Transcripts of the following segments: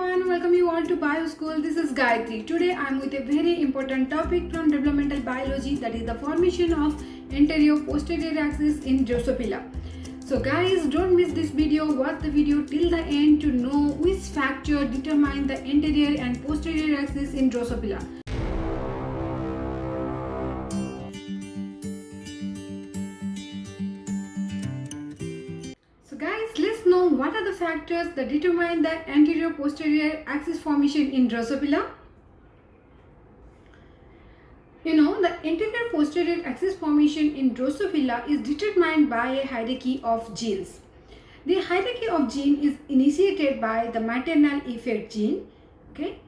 everyone, welcome you all to Bio School. This is Gayatri. Today I am with a very important topic from developmental biology, that is the formation of anterior posterior axis in Drosophila. So guys, don't miss this video. Watch the video till the end to know which factor determine the anterior and posterior axis in Drosophila. Guys, let's know what are the factors that determine the anterior posterior axis formation in Drosophila. You know, the anterior posterior axis formation in Drosophila is determined by a hierarchy of genes. The hierarchy of gene is initiated by the maternal effect gene. Okay,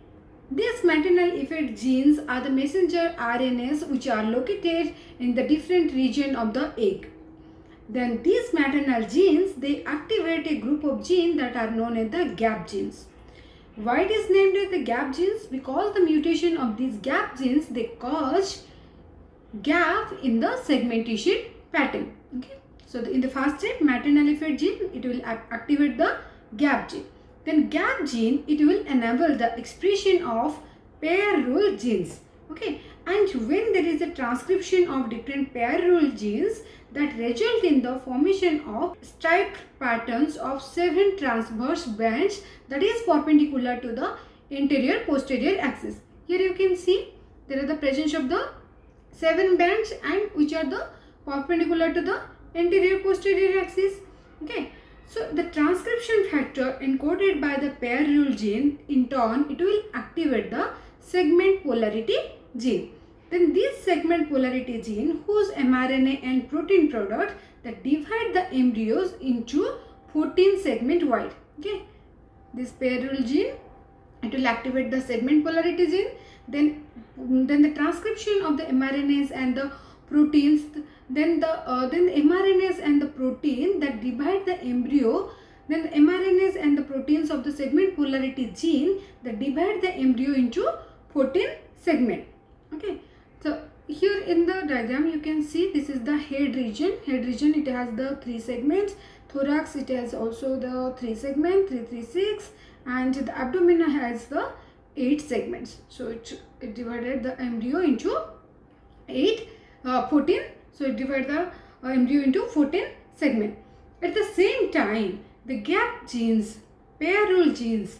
these maternal effect genes are the messenger RNAs which are located in the different region of the egg. Then these maternal genes, they activate a group of genes that are known as the gap genes. Why it is named as the gap genes? Because the mutation of these gap genes, they cause gap in the segmentation pattern. Okay. So in the first step, maternal effect gene, it will activate the gap gene. Then gap gene, it will enable the expression of pair rule genes. Okay. And when there is a transcription of different pair rule genes, that result in the formation of striped patterns of 7 transverse bands that is perpendicular to the anterior posterior axis. Here you can see there is the presence of the 7 bands and which are the perpendicular to the anterior posterior axis. Okay. So the transcription factor encoded by the pair rule gene, in turn it will activate the segment polarity gene. Then this segment polarity gene, whose mRNA and protein product that divide the embryos into 14 segment wide. Okay, this pair rule gene, it will activate the segment polarity gene. Then the transcription of the mRNAs and the proteins. Then the mRNAs and the protein that divide the embryo. Then the mRNAs and the proteins of the segment polarity gene that divide the embryo into 14 segment. Okay. So here in the diagram you can see this is the head region. Head region, it has the 3 segments. Thorax, it has also the 3 segments, 3, 3, 6, and the abdomen has the 8 segments. So it divided the embryo into 14. So it divided the embryo into 14 segments. At the same time, the gap genes, pair rule genes,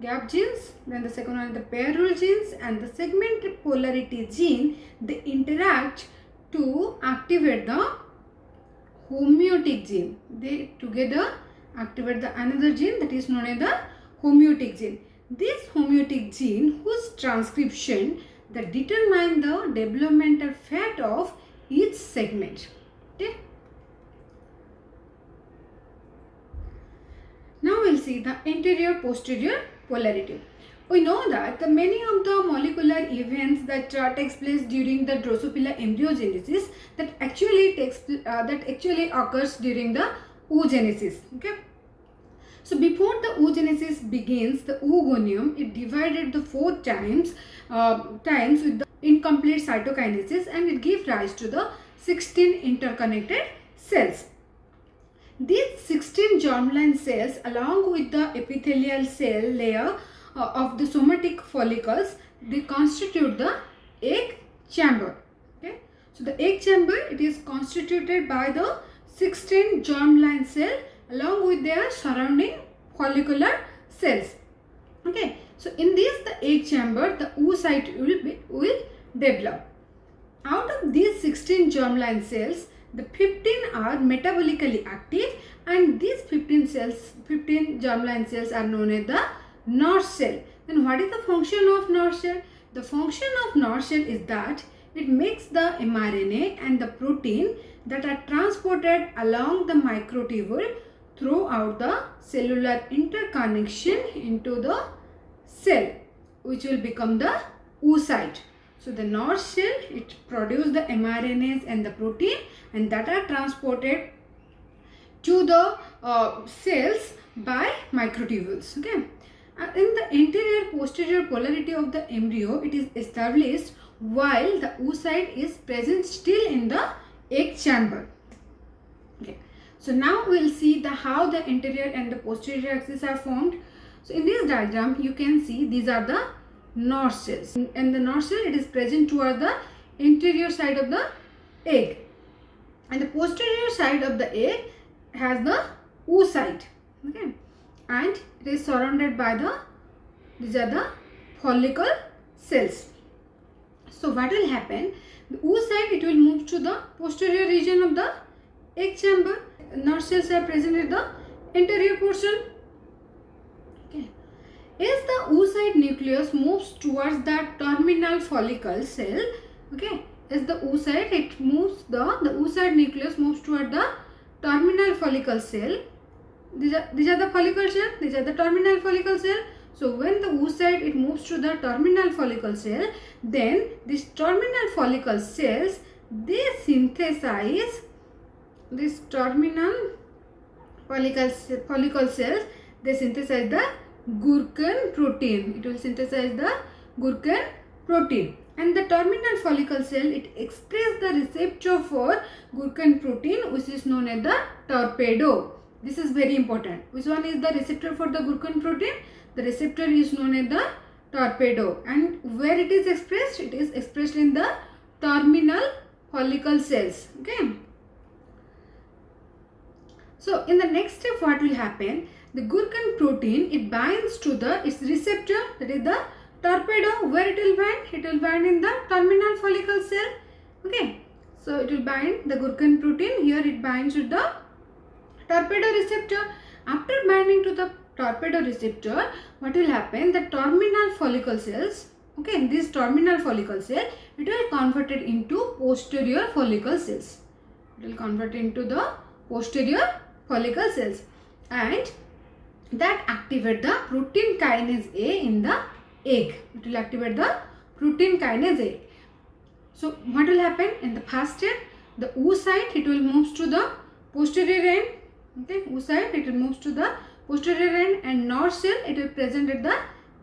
gap genes, then the second one is the pair rule genes and the segment polarity gene, they interact to activate the homeotic gene. They together activate the another gene that is known as the homeotic gene. This homeotic gene, whose transcription that determine the developmental fate of each segment. Okay. Now we'll see the anterior posterior polarity. We know that many of the molecular events that takes place during the Drosophila embryogenesis that actually occurs during the oogenesis. Okay. So before the oogenesis begins, the oogonium, it divided the 4 times with the incomplete cytokinesis, and it gave rise to the 16 interconnected cells. These 16 germline cells, along with the epithelial cell layer of the somatic follicles, they constitute the egg chamber. Okay, so the egg chamber, it is constituted by the 16 germline cell along with their surrounding follicular cells. Okay, so in this the egg chamber, the oocyte will develop. Out of these 16 germline cells, the 15 are metabolically active, and these 15 germline cells are known as the Notch cell. Then what is the function of Notch cell? The function of Notch cell is that it makes the mRNA and the protein that are transported along the microtubule throughout the cellular interconnection into the cell, which will become the oocyte. So the Notch cell, it produces the mRNAs and the protein, and that are transported to the cells by microtubules. Okay. In the anterior posterior polarity of the embryo, it is established while the oocyte is present still in the egg chamber. So now we will see how the anterior and the posterior axis are formed. So in this diagram you can see these are the Nod's cells, and the Nod's cell, it is present towards the anterior side of the egg, and the posterior side of the egg has the oocyte, okay, and it is surrounded by these are the follicle cells. So what will happen, the oocyte, it will move to the posterior region of the egg chamber. Nod's cells are present at the anterior portion. Okay. As the oocyte nucleus moves towards the terminal follicle cell, okay, as the oocyte, it moves, the oocyte nucleus moves toward the terminal follicle cell. These are the follicle cell, these are the terminal follicle cell. So when the oocyte, it moves to the terminal follicle cell, then these terminal follicle cells, they synthesize this terminal follicle cells, they synthesize the Gurkhan protein. It will synthesize the Gurkhan protein, and the terminal follicle cell, it expresses the receptor for Gurkhan protein, which is known as the torpedo. This is very important. Which one is the receptor for the Gurkhan protein? The receptor is known as the torpedo, and where it is expressed? It is expressed in the terminal follicle cells. Okay. So in the next step, what will happen? The Gurkhan protein, it binds to its receptor, that is the torpedo. Where it will bind? It will bind in the terminal follicle cell. Okay. So it will bind the Gurkhan protein. Here it binds with the torpedo receptor. After binding to the torpedo receptor, what will happen? The terminal follicle cells, okay, this terminal follicle cell, it will convert it into posterior follicle cells. It will convert into the posterior follicle cells, and that activate the protein kinase A in the egg. It will activate the protein kinase A. So what will happen in the first step? The oocyte, it will move to the posterior end. Okay, oocyte, it will move to the posterior end, and Nod's cell, it will present at the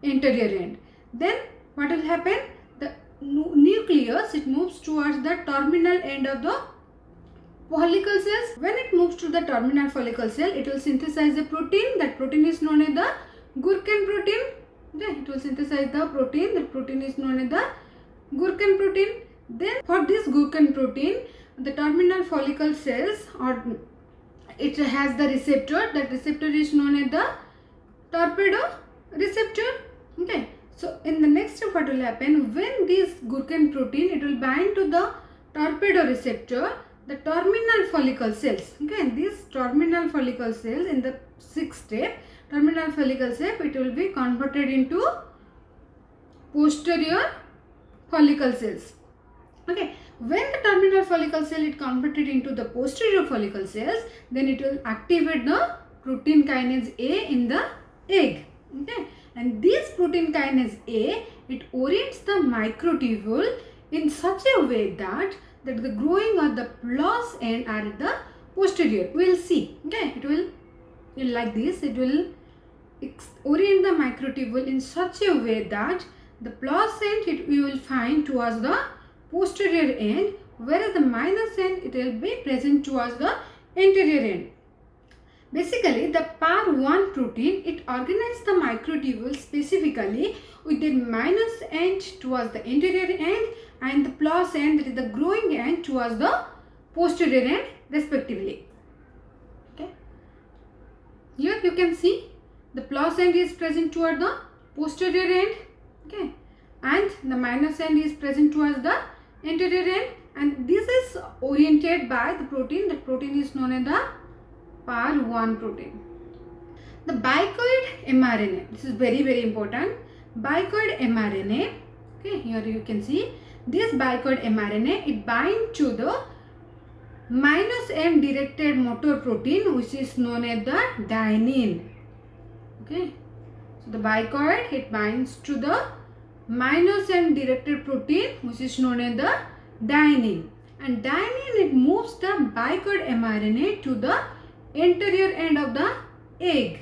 anterior end. Then what will happen? The nucleus, it moves towards the terminal end of the follicle cells. When it moves to the terminal follicle cell, it will synthesize a protein. That protein is known as the Gurkhan protein. Okay, it will synthesize the protein. That protein is known as the Gurkhan protein. Then for this Gurkhan protein, the terminal follicle cells, or it has the receptor. That receptor is known as the torpedo receptor. Okay. So in the next step, what will happen? When this Gurkhan protein, it will bind to the torpedo receptor, the terminal follicle cells. Okay, these terminal follicle cells, in the sixth step, terminal follicle cell, it will be converted into posterior follicle cells. Okay, when the terminal follicle cell is converted into the posterior follicle cells, then it will activate the protein kinase A in the egg. Okay, and this protein kinase A, it orients the microtubule in such a way that the growing or the plus end are at the posterior. We will see. Okay, it will like this. It will orient the microtubule in such a way that the plus end, we will find towards the posterior end, whereas the minus end, it will be present towards the anterior end. Basically, the PAR1 protein, it organizes the microtubule specifically with the minus end towards the anterior end and the plus end, that is the growing end, towards the posterior end respectively. Okay. Here you can see the plus end is present toward the posterior end. Okay. And the minus end is present towards the anterior end, and this is oriented by the protein. The protein is known as the PAR1 protein. The bicoid mRNA, this is very, very important. Bicoid mRNA, okay, here you can see this bicoid mRNA, it binds to the minus M directed motor protein, which is known as the dynein. Okay, so the bicoid, it binds to the minus M directed protein, which is known as the dynein, and dynein, it moves the bicoid mRNA to the anterior end of the egg.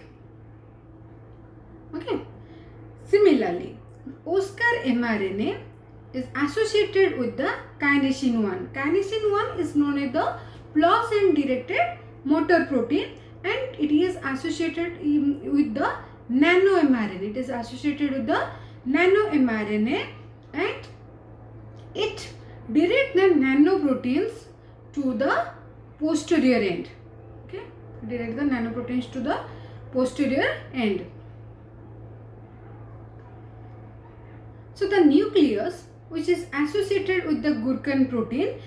Okay. Similarly, Oscar mRNA is associated with the kinesin 1. Kinesin 1 is known as the plus end directed motor protein, and it is associated with the nano mRNA. It is associated with the nano mRNA, and it directs the nanoproteins to the posterior end. Okay, direct the nanoproteins to the posterior end. So the nucleus, which is associated with the Gurkhan protein,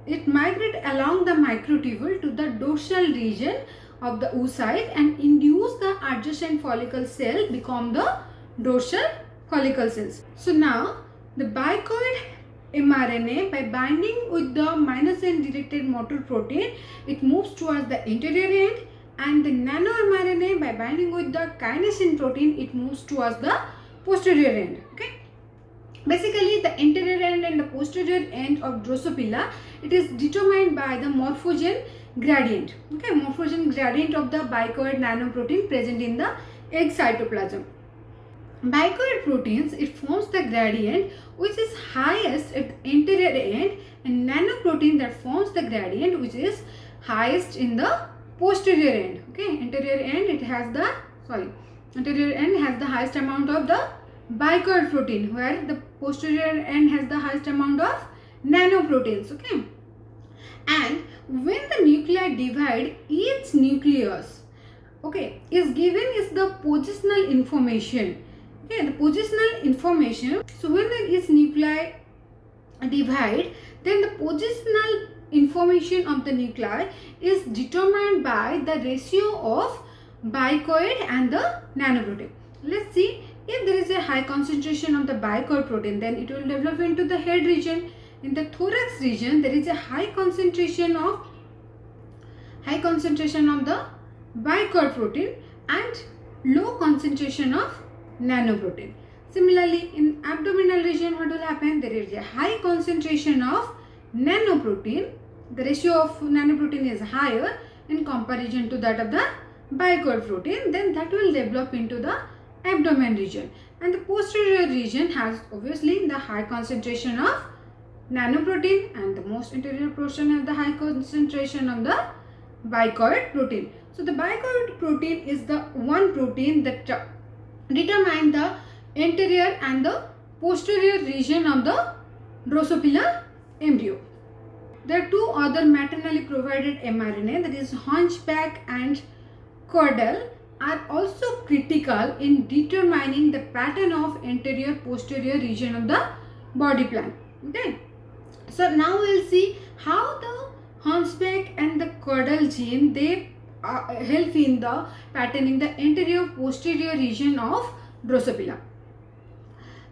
it migrates along the microtubule to the dorsal region of the oocyte and induce the adjacent follicle cell become the dorsal follicle cells. So now the bicoid mRNA, by binding with the -N directed motor protein, it moves towards the anterior end, and the nano mRNA, by binding with the kinesin protein, it moves towards the posterior end. Okay. Basically, the anterior end and the posterior end of Drosophila, it is determined by the morphogen gradient. Okay, morphogen gradient of the bicoid nanoprotein present in the egg cytoplasm. Bicoid proteins, it forms the gradient which is highest at the anterior end, and nanoprotein that forms the gradient which is highest in the posterior end. Okay, anterior end has the highest amount of the bicoid protein, where the posterior end has the highest amount of nanoproteins. Okay, and when the nuclei divide, each nucleus, okay, is given is the positional information. Okay, the positional information. So when each nuclei divide, then the positional information of the nuclei is determined by the ratio of bicoid and the nanoprotein. Let's see. If there is a high concentration of the bicoid protein, then it will develop into the head region. In the thorax region, there is a high concentration of the bicoid protein and low concentration of nanoprotein. Similarly, in abdominal region, what will happen? There is a high concentration of nanoprotein. The ratio of nanoprotein is higher in comparison to that of the bicoid protein. Then that will develop into the abdomen region, and the posterior region has obviously the high concentration of nanoprotein, and the most anterior portion has the high concentration of the bicoid protein. So the bicoid protein is the one protein that determine the anterior and the posterior region of the Drosophila embryo. There are two other maternally provided mRNA, that is hunchback and caudal, are also critical in determining the pattern of anterior posterior region of the body plan. Okay, so now we'll see how the hunchback and the caudal gene, they help in the patterning the anterior posterior region of Drosophila.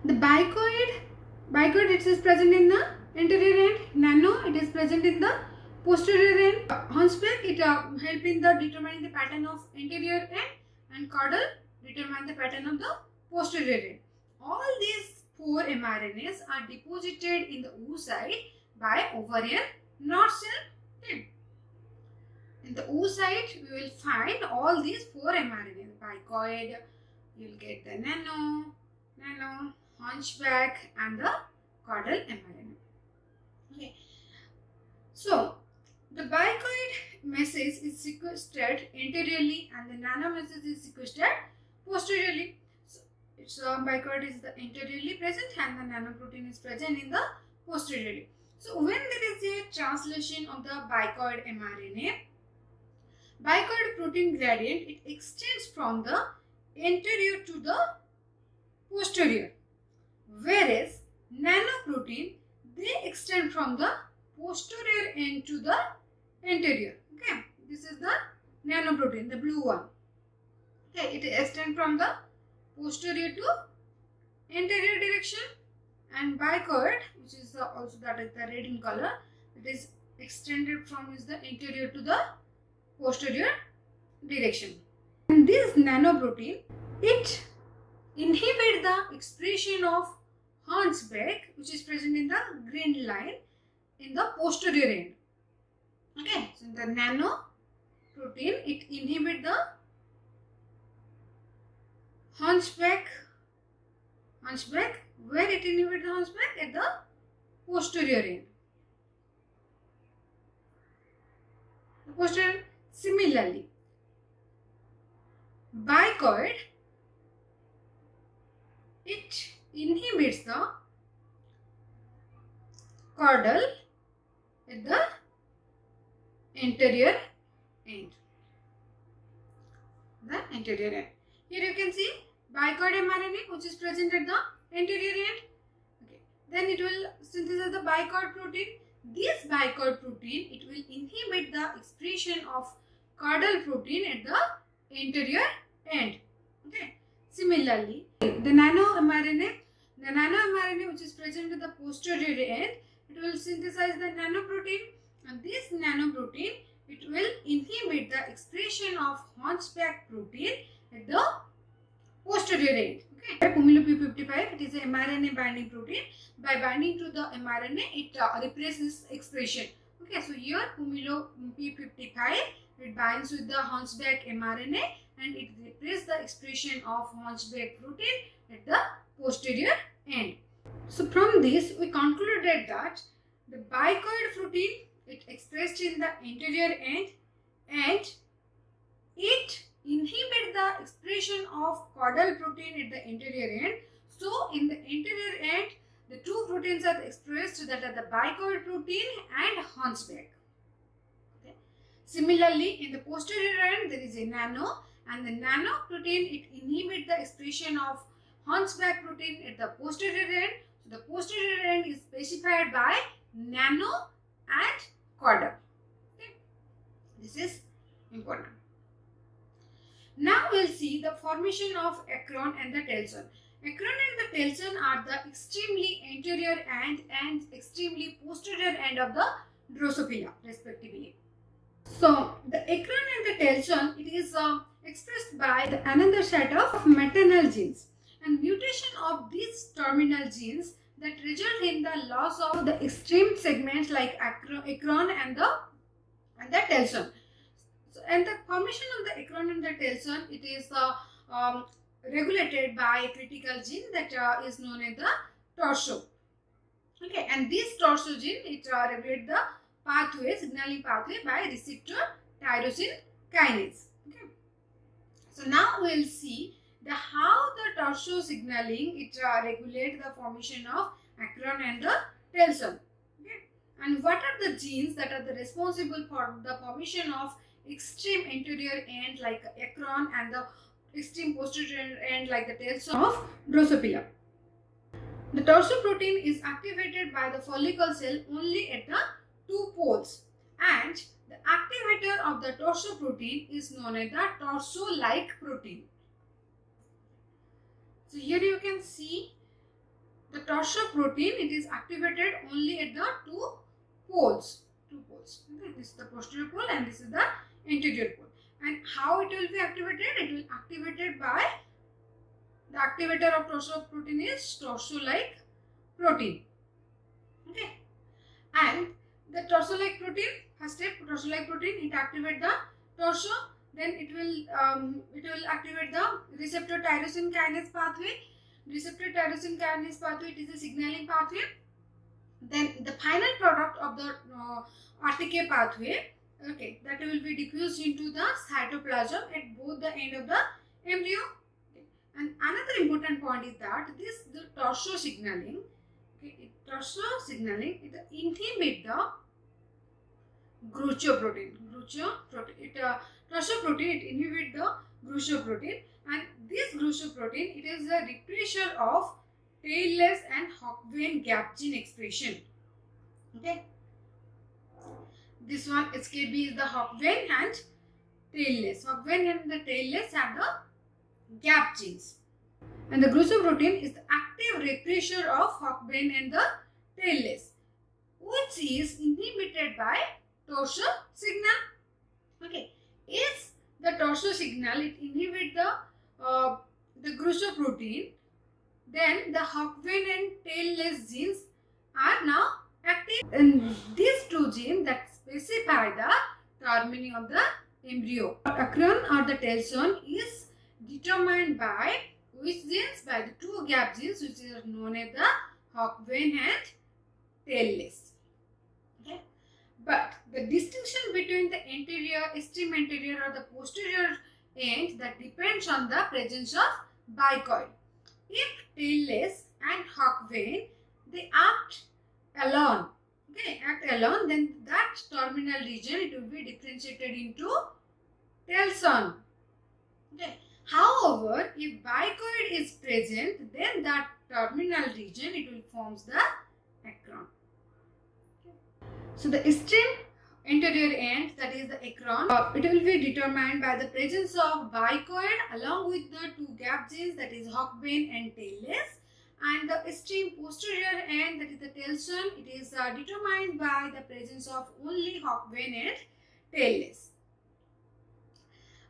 The bicoid it is present in the anterior end, nano it is present in the posterior end. Hunchback, it help in the determining the pattern of anterior end, and caudal determine the pattern of the posterior end. All these four mRNAs are deposited in the oocyte by ovarian knot cell. In the oocyte, we will find all these four mRNAs. Bicoid, you will get the nano, hunchback, and the caudal mRNA. Okay. So the bicoid message is sequestered anteriorly, and the nano message is sequestered posteriorly. So bicoid is the anteriorly present, and the nanoprotein is present in the posteriorly. So when there is a translation of the bicoid mRNA, bicoid protein gradient, it extends from the anterior to the posterior, whereas nanoprotein, they extend from the posterior end to the anterior. Okay, this is the nanoprotein, the blue one. Okay, it extends from the posterior to anterior direction, and bicoid, which is also that is the red in color, it is extended from is the anterior to the posterior direction. And this nanoprotein, it inhibits the expression of hunchback, which is present in the green line in the posterior end. Okay, so the nanoprotein, it inhibits the hunchback, where it inhibits the hunchback at the posterior end. Posterior. Similarly, bicoid, it inhibits the caudal at the anterior end. The anterior end. Here you can see bicoid mRNA which is present at the anterior end. Okay. Then it will synthesize the bicoid protein. This bicoid protein, it will inhibit the expression of caudal protein at the anterior end. Okay. Similarly, the nano mRNA which is present at the posterior end, it will synthesize the nanoprotein, and this nanoprotein, it will inhibit the expression of hunchback protein at the posterior end. Okay. Pumilo P55, it is a mRNA binding protein. By binding to the mRNA, it represses expression. Okay, so here Pumilo P55, it binds with the hunchback mRNA and it represses the expression of hunchback protein at the posterior end. So from this, we concluded that the bicoid protein, it expressed in the anterior end and it inhibit the expression of caudal protein at the anterior end. So in the anterior end, the two proteins are expressed, that are the bicoid protein and hunchback. Okay. Similarly, in the posterior end, there is a nano, and the nano protein, it inhibits the expression of hunchback protein at the posterior end. So the posterior end is specified by nano and caudal. Okay. This is important. Now we will see the formation of acron and the telson. Acron and the telson are the extremely anterior end and extremely posterior end of the Drosophila respectively. So the acron and the telson, it is expressed by the another set of maternal genes, and mutation of these terminal genes that result in the loss of the extreme segments like acron and the telson. So, and the formation of the acron and the telson, it is regulated by a critical gene that is known as the torso. Okay, and this torso gene, it regulates the pathway, signaling pathway by receptor tyrosine kinase. Okay. So now we will see the how the torso signaling, it regulates the formation of acron and the telson. Okay. And what are the genes that are the responsible for the formation of extreme anterior end like acron and the extreme posterior end like the telson of Drosophila? The torso protein is activated by the follicle cell only at the two poles, and the activator of the torso protein is known as the torso-like protein. So here you can see the torso protein, it is activated only at the two poles. Okay, this is the posterior pole and this is the anterior pole. And how it will be activated? It will be activated by the activator of torso protein is torso-like protein. Okay, and the torso-like protein, first step, torso-like protein, it activates the torso. Then it will activate the receptor tyrosine kinase pathway. Receptor tyrosine kinase pathway, it is a signaling pathway. Then the final product of the RTK pathway, okay, that will be diffused into the cytoplasm at both the end of the embryo. Okay. And another important point is that the torso signaling, okay, torso signaling, it inhibit the Gaucher protein. Torso protein, it inhibit the Gaucher protein, and this Gaucher protein, it is a repressor of tailless and Hock-Vein gap gene expression. Okay, this one SKB is the Hock-Vein and tailless. Hock-Vein and the tailless are the gap genes, and the Gaucher protein is the active repressor of Hock-Vein and the tailless, which is inhibited by torso signal. Okay, if the torso signal, it inhibits the Gaucher protein, then the Hock-Vein and tailless genes are now active, and these two genes that specify the termini of the embryo. Acron or the telson is determined by which genes? By the two gap genes, which is known as the Hock-Vein and tailless. Okay, but the distinction between the anterior, extreme anterior or the posterior end, that depends on the presence of bicoid. If tailless and hock vein, they act alone. Okay, act alone, then that terminal region, it will be differentiated into telson. Okay. However, if bicoid is present, then that terminal region, it will forms the acron. So the extreme anterior end, that is the acron, it will be determined by the presence of bicoid along with the two gap genes, that is hock vein and tailless. And the extreme posterior end, that is the telson, it is determined by the presence of only hock vein and tailless.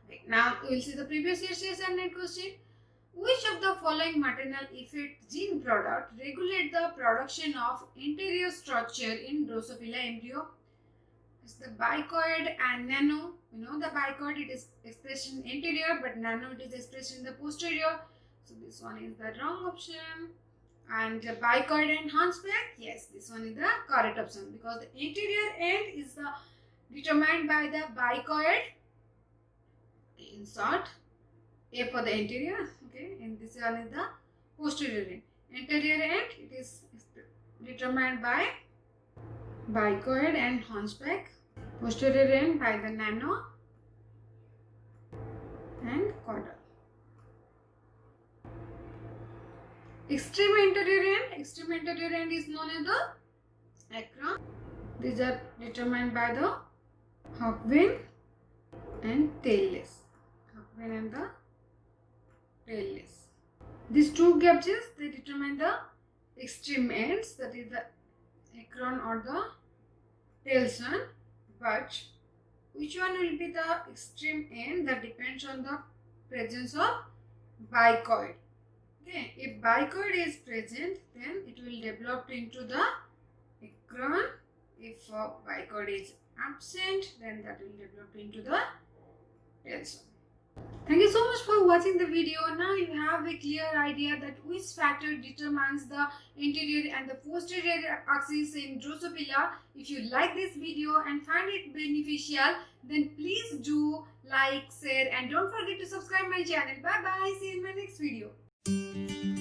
Okay, now we will see the previous year's assignment question. Which of the following maternal effect gene product regulate the production of anterior structure in Drosophila embryo? It's the bicoid and nano. You know the bicoid, it is expressed in anterior, but nano it is expressed in the posterior. So this one is the wrong option. And bicoid and hunchback, yes, this one is the correct option, because the anterior end is determined by the bicoid. Insert A for the anterior, okay, and this one is the posterior end. Anterior end, it is determined by bicoid and hunchback. Posterior end by the nano and caudal. Extreme anterior end is known as the acron. These are determined by the hock vein and tailless. Hock vein and the tailless. These two gap genes, they determine the extreme ends, that is the acron or the telson. But which one will be the extreme end, that depends on the presence of bicoid. Okay, if bicoid is present, then it will develop into the acron. If bicoid is absent, then that will develop into the telson. Thank you so much for watching the video. Now you have a clear idea that which factor determines the anterior and the posterior axis in Drosophila. If you like this video and find it beneficial, then please do like, share, and don't forget to subscribe my channel. Bye bye. See you in my next video.